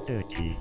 Sticky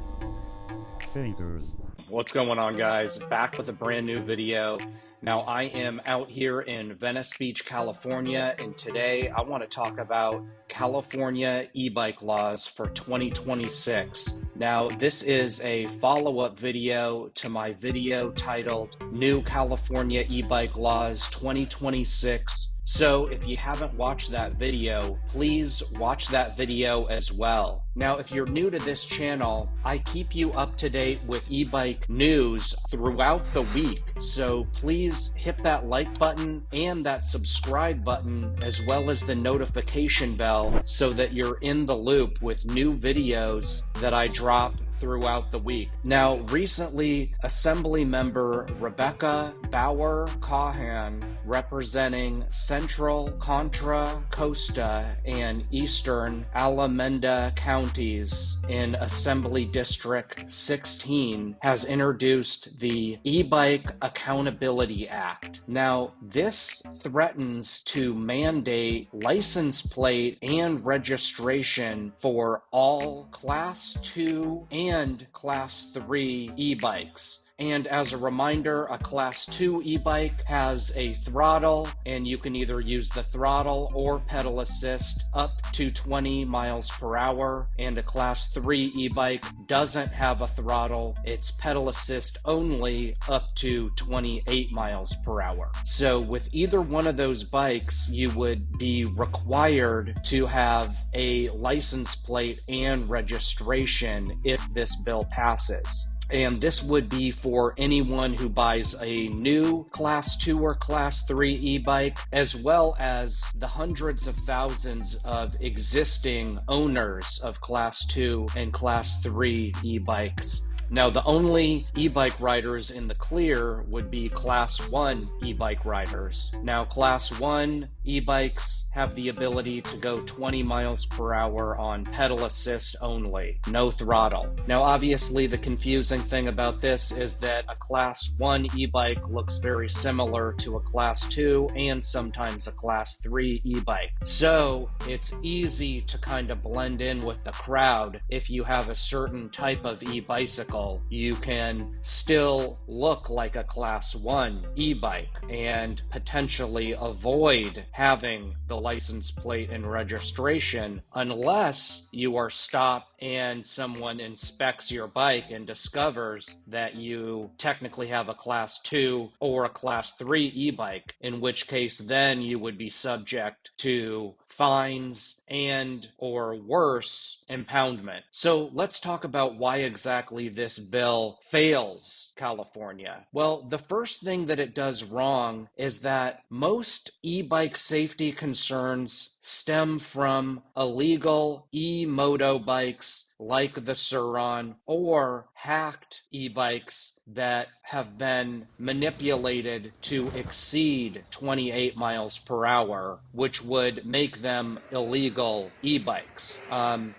fingers. What's going on, guys? Back with a brand new video. Now, I am out here in Venice Beach, California, and today I want to talk about California e-bike laws for 2026. Now, this is a follow-up video to my video titled New California E-Bike Laws 2026. So if you haven't watched that video, please watch that video as well. Now, if you're new to this channel, I keep you up to date with e-bike news throughout the week. So please hit that like button and that subscribe button, as well as the notification bell, so that you're in the loop with new videos that I drop throughout the week. Now, recently, Assembly member Rebecca Bauer Cahan, representing Central, Contra Costa, and Eastern Alameda counties in Assembly District 16, has introduced the E-Bike Accountability Act. Now, this threatens to mandate license plate and registration for all Class 2 and Class 3 e-bikes. And as a reminder, a Class 2 e-bike has a throttle, and you can either use the throttle or pedal assist up to 20 miles per hour. And a Class 3 e-bike doesn't have a throttle, it's pedal assist only up to 28 miles per hour. So with either one of those bikes, you would be required to have a license plate and registration if this bill passes. And this would be for anyone who buys a new Class 2 or Class 3 e-bike, as well as the hundreds of thousands of existing owners of Class 2 and Class 3 e-bikes. Now, the only e-bike riders in the clear would be Class 1 e-bike riders. Now, Class 1 e-bikes have the ability to go 20 miles per hour on pedal assist only, no throttle. Now, obviously, the confusing thing about this is that a Class 1 e-bike looks very similar to a Class 2 and sometimes a Class 3 e-bike. So, it's easy to kind of blend in with the crowd. If you have a certain type of e-bicycle, you can still look like a Class 1 e-bike and potentially avoid having the license plate and registration unless you are stopped and someone inspects your bike and discovers that you technically have a Class 2 or a Class 3 e-bike, in which case then you would be subject to fines and, or worse, impoundment. So let's talk about why exactly this bill fails California. Well, the first thing that it does wrong is that most e-bike safety concerns stem from illegal e-moto bikes like the Sur-Ron, or hacked e-bikes that have been manipulated to exceed 28 miles per hour, which would make them illegal e-bikes.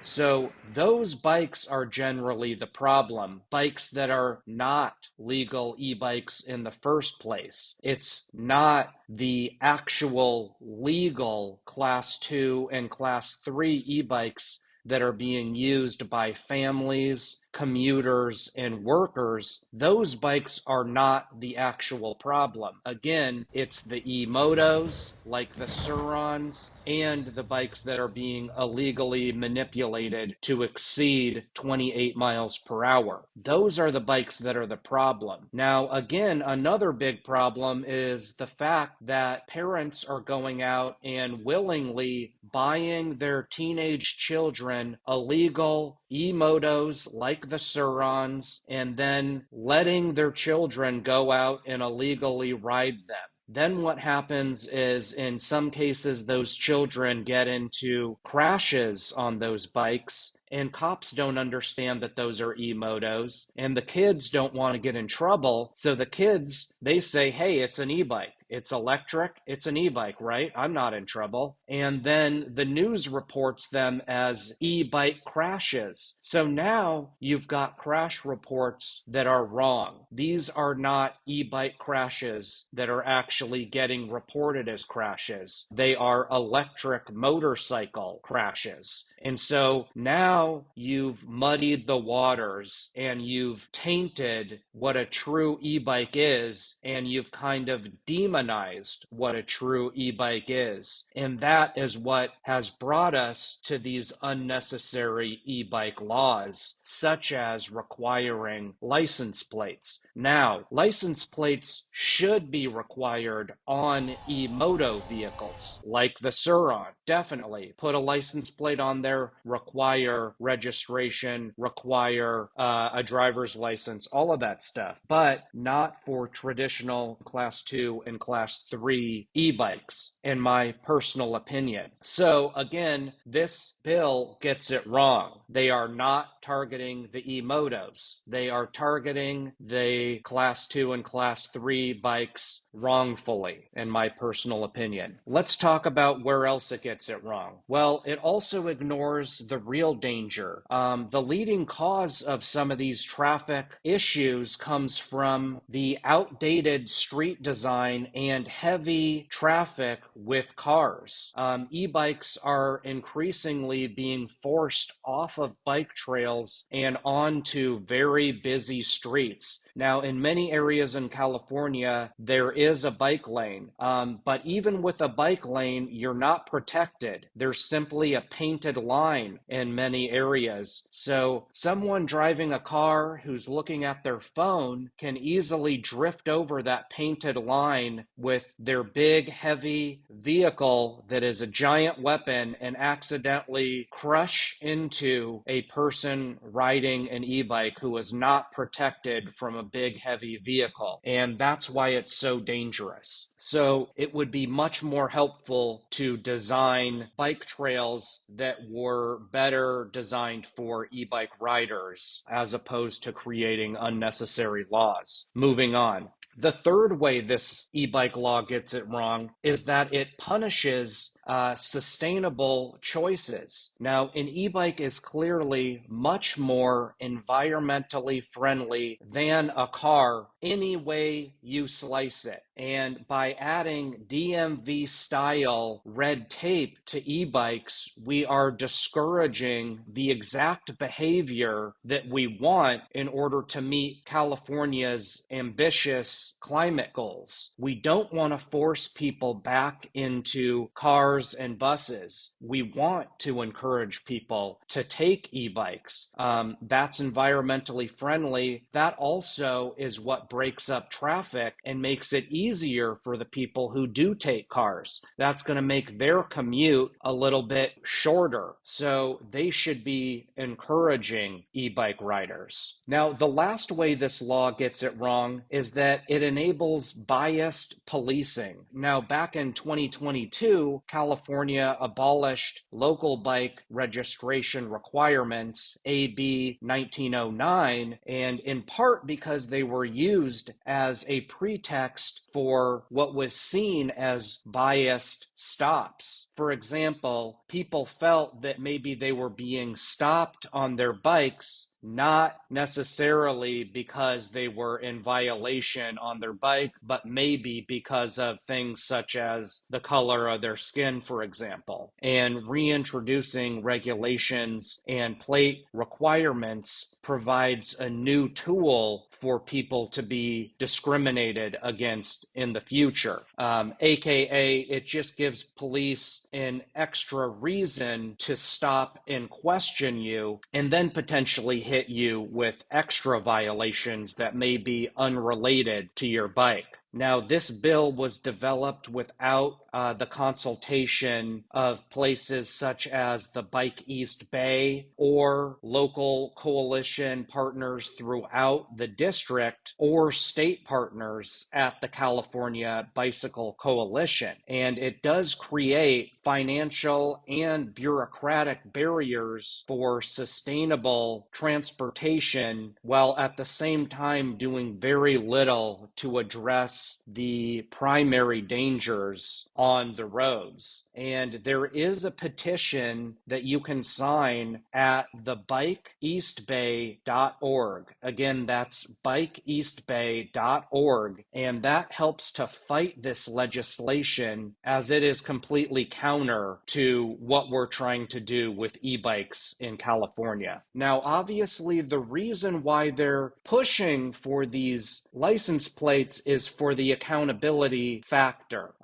So those bikes are generally the problem. Bikes that are not legal e-bikes in the first place. It's not the actual legal Class 2 and Class 3 e-bikes that are being used by families, commuters, and workers. Those bikes are not the actual problem. Again, it's the e-motos, like the Sur-Rons, and the bikes that are being illegally manipulated to exceed 28 miles per hour. Those are the bikes that are the problem. Now, again, another big problem is the fact that parents are going out and willingly buying their teenage children illegal e-motos like the Sur-Rons, and then letting their children go out and illegally ride them. Then what happens is, in some cases, those children get into crashes on those bikes, and cops don't understand that those are e-motos, and the kids don't want to get in trouble, so the kids, they say, hey, it's an e-bike. It's electric, it's an e-bike, right? I'm not in trouble. And then the news reports them as e-bike crashes. So now you've got crash reports that are wrong. These are not e-bike crashes that are actually getting reported as crashes. They are electric motorcycle crashes. And so now now you've muddied the waters and you've tainted what a true e-bike is, and you've kind of demonized what a true e-bike is. And that is what has brought us to these unnecessary e-bike laws, such as requiring license plates. Now, license plates should be required on e-moto vehicles, like the Suron. Definitely put a license plate on there, require registration, require a driver's license, all of that stuff, but not for traditional Class 2 and Class 3 e-bikes, in my personal opinion. So again, this bill gets it wrong. They are not targeting the e-motos. They are targeting the Class 2 and Class 3 bikes wrongfully, in my personal opinion. Let's talk about where else it gets it wrong. Well, it also ignores the real danger. The leading cause of some of these traffic issues comes from the outdated street design and heavy traffic with cars. E-bikes are increasingly being forced off of bike trails and onto very busy streets. Now, in many areas in California, there is a bike lane, but even with a bike lane, you're not protected. There's simply a painted line in many areas. So someone driving a car who's looking at their phone can easily drift over that painted line with their big, heavy vehicle that is a giant weapon and accidentally crush into a person riding an e-bike who is not protected from a big, heavy vehicle. And that's why it's so dangerous. So it would be much more helpful to design bike trails that were better designed for e-bike riders as opposed to creating unnecessary laws. Moving on. The third way this e-bike law gets it wrong is that it punishes sustainable choices. Now, an e-bike is clearly much more environmentally friendly than a car any way you slice it. And by adding DMV style red tape to e-bikes, we are discouraging the exact behavior that we want in order to meet California's ambitious climate goals. We don't want to force people back into cars and buses. We want to encourage people to take e-bikes. That's environmentally friendly. That also is what breaks up traffic and makes it easier for the people who do take cars. That's going to make their commute a little bit shorter. So they should be encouraging e-bike riders. Now, the last way this law gets it wrong is that it enables biased policing. Now, back in 2022, California abolished local bike registration requirements, AB 1909, and in part because they were used as a pretext for what was seen as biased stops. For example, people felt that maybe they were being stopped on their bikes not necessarily because they were in violation on their bike, but maybe because of things such as the color of their skin, for example. And reintroducing regulations and plate requirements provides a new tool for people to be discriminated against in the future. AKA, it just gives police an extra reason to stop and question you and then potentially hit you with extra violations that may be unrelated to your bike. Now, this bill was developed without the consultation of places such as the Bike East Bay or local coalition partners throughout the district or state partners at the California Bicycle Coalition. And it does create financial and bureaucratic barriers for sustainable transportation while at the same time doing very little to address address the primary dangers on the roads. And there is a petition that you can sign at thebikeeastbay.org. Again, that's bikeeastbay.org. And that helps to fight this legislation, as it is completely counter to what we're trying to do with e-bikes in California. Now, obviously, the reason why they're pushing for these license plates is for the accountability factor.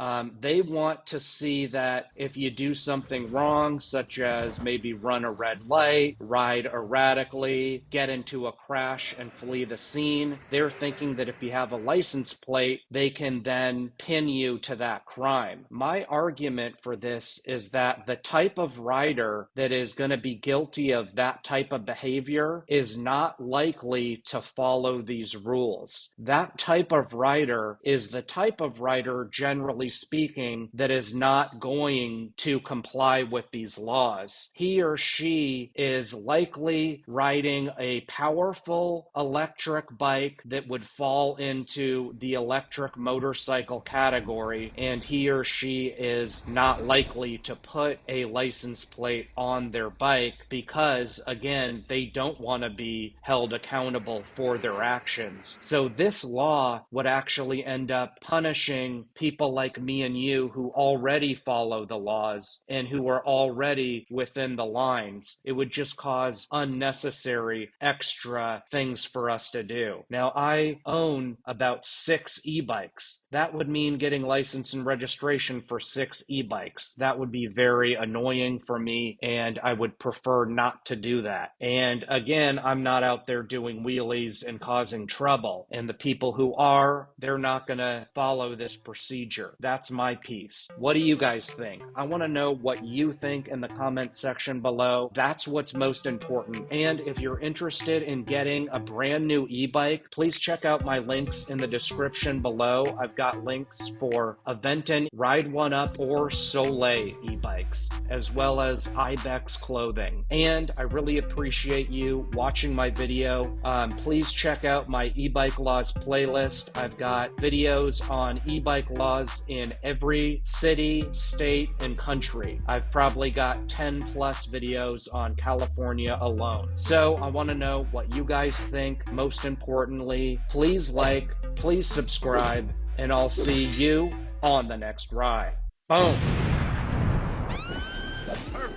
They want to see that if you do something wrong, such as maybe run a red light, ride erratically, get into a crash and flee the scene, they're thinking that if you have a license plate, they can then pin you to that crime. My argument for this is that the type of rider that is going to be guilty of that type of behavior is not likely to follow these rules. That type of rider is the type of rider, generally speaking, that is not going to comply with these laws. He or she is likely riding a powerful electric bike that would fall into the electric motorcycle category, and he or she is not likely to put a license plate on their bike because, again, they don't want to be held accountable for their actions. So this law would actually end up punishing people like me and you who already follow the laws and who are already within the lines. It would just cause unnecessary extra things for us to do. Now, I own about 6 e-bikes. That would mean getting license and registration for 6 e-bikes. That would be very annoying for me, and I would prefer not to do that. And again, I'm not out there doing wheelies and causing trouble. And the people who are, they're not going to follow this procedure. That's my piece. What do you guys think? I want to know what you think in the comment section below. That's what's most important. And if you're interested in getting a brand new e-bike, please check out my links in the description below. I've got links for Aventon, Ride1Up, or Soleil e-bikes, as well as ibex clothing. And I really appreciate you watching my video. Please check out my e-bike laws playlist. I've got videos on e-bike laws in every city, state, and country. I've probably got 10 plus videos on California alone. So I want to know what you guys think. Most importantly, please like, please subscribe, and I'll see you on the next ride. Boom. Perfect.